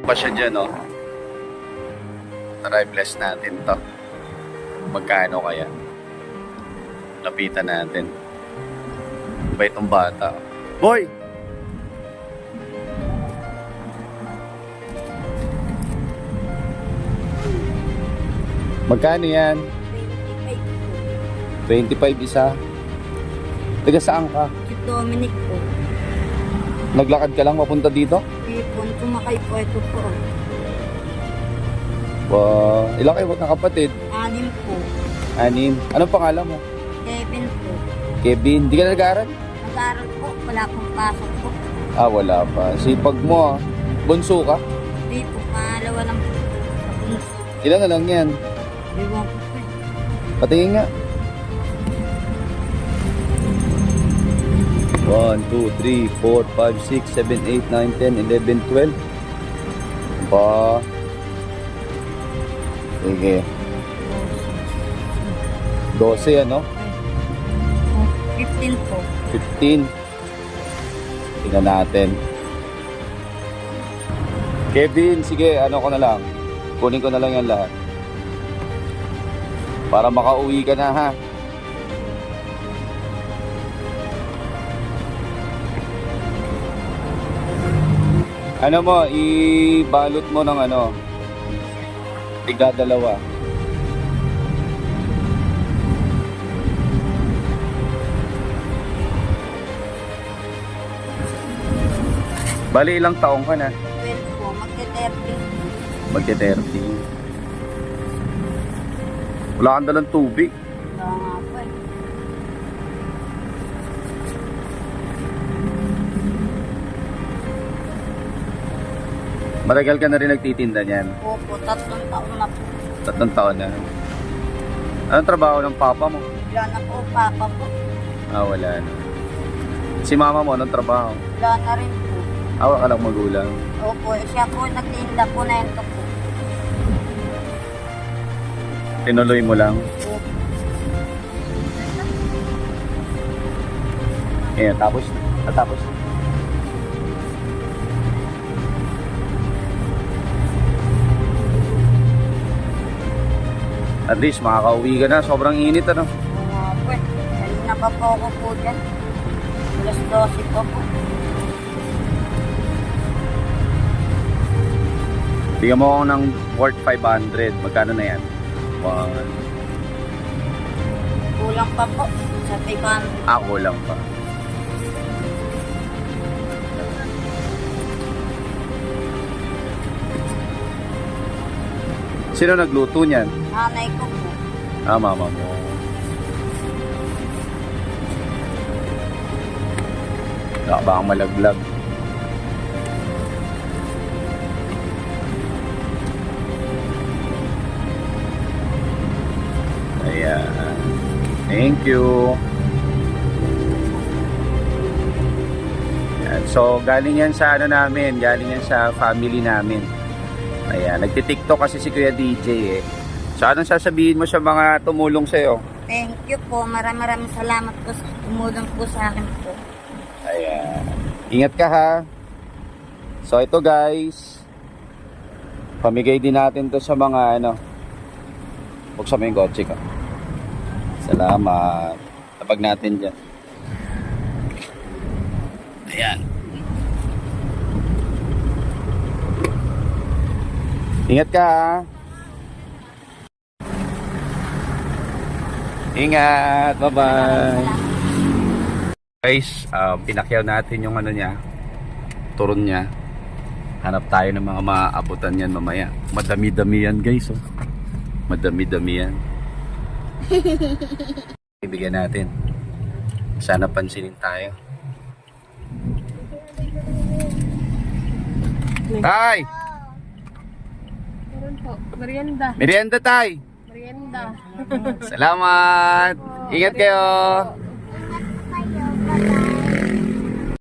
Pa siya dyan, oh. Tara, bless natin to. Magkano kaya? Lapitan natin. Ba itong bata? Boy! Magkano yan? 25 isa. Taga saan ka? Si Dominic po. Naglakad ka lang papunta dito? Ipon, kumakay po ito po. Ilang kayo magkakapatid? 6 po. 6. Anong pangalan mo? Kevin po. Kevin. Di ka nag-aaral? Nag-aaral po, wala pong pasok po. Ah, wala pa. Sipag mo, ah. Bunso ka? Hindi po, pangalawa lang po. Ilan na lang yan? Iwan po po. Patingin nga. 1, 2, 3, 4, 5, 6, 7, 8, 9, 10, 11, 12. Ba? Sige. 12 ano? 15 po. 15. Tingnan natin. Kevin, sige, ano ko na lang. Kunin ko na lang yan lahat. Para makauwi ka na, ha? Ano mo, ibalot mo ng ano, tiga-2. Bali, ilang taong ka na? 12 po, magte-30. Magte-30. Wala kang dalang tubig. Wala nga po eh. Matagal ka na rin nagtitinda niyan. Opo, 3 taon na po. 3 taon na. Anong trabaho ng papa mo? Wala na po, papa po. Ah, wala na. Si mama mo, anong trabaho? Wala na rin po. Awa ka lang magulang. Opo, siya po nagtinda po na ito po. Tinuloy mo lang. Opo. Ayan, tapos. Tapos. At least makakauwi ka na. Sobrang init, ano? Oo nga po eh. Kanina pa po ako po dyan. Alas 12 po po. Bigyan mo ako ng worth 500. Magkano na yan? 1. Kulang pa po. Sa 500. Ah, kulang pa. Sino nagluto niyan? Nanay ko po. Ah, mama mo. Baka malaglag. Ayan. Thank you. Ayan. So, galing yan sa ano namin. Galing yan sa family namin. Ayan. Nagtitiktok kasi si Kuya DJ eh. So, anong sasabihin mo sa mga tumulong sa'yo? Thank you po. Maraming salamat po sa tumulong po sa akin po. Ayan. Ingat ka, ha. So, ito guys. Pamigay din natin to sa mga ano. Buksan mo yung kotse ka. Salamat. Tapag natin dyan. Ayan. Ingat ka, ha. Ingat. Bye-bye. Guys, pinakyaw natin yung ano niya. Turon niya. Hanap tayo ng mga maaabutan yan mamaya. Madami-dami yan guys, oh. Madami-dami yan. Ibigyan natin. Sana pansinin tayo. Tay! Meron po. Merienda. Merienda, tay! Merienda. Salamat! Ingat kayo!